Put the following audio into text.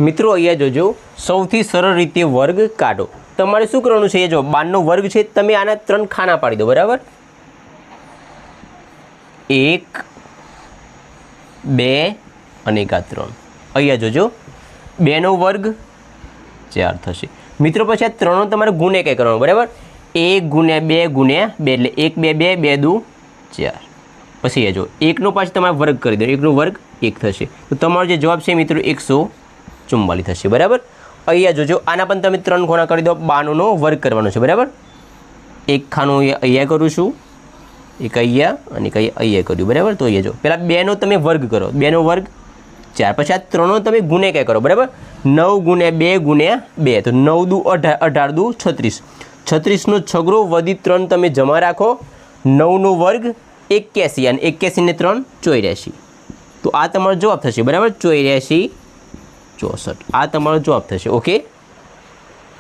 મિત્રો અહીંયા જોજો, સૌથી સરળ રીતે વર્ગ કાઢો. તમારે શું કરવાનું છે? એ જો 12નો વર્ગ છે, તમે આના 3 ખાના પાડી દો. બરાબર, 1 2 અને 3. અહીંયા જોજો, 2નો વર્ગ 4 થશે. મિત્રો પછી આ 3નો તમારે ગુણ્યા કંઈ કરવાનો. બરાબર, 1 ગુણ્યા 2 ગુણ્યા 2 એટલે 1 2 2 2 દુ 4. પછી એ જો 1નો પાછો તમારે વર્ગ કરી દો, 1નો વર્ગ 1 થશે. તો તમારો જે જવાબ છે મિત્રો 144 થશે. બરાબર, અહીંયા જોજો, આના પણ તમે 3 ખૂણા કરી દો. 92નો વર્ગ કરવાનો છે. બરાબર, એક ખાનું અહીંયા કરું છું, એક અહીંયા અને એક અહીંયા કર્યું. બરાબર, તો અહીંયા જો પહેલાં 2નો તમે વર્ગ કરો, 2નો વર્ગ 4. પછી આ 3નો તમે ગુણ્યા કરો. બરાબર, 9 ગુણ્યા 2 ગુણ્યા 2 તો 9 દુ 18, 18 દુ 36. 36નો છગડો વધી 3 તમે જમા રાખો. 9નો વર્ગ 81 અને 81 ને 3 84. તો આ તમારો જવાબ થશે. બરાબર, 84 64 આ તમારો જવાબ થશે. ઓકે.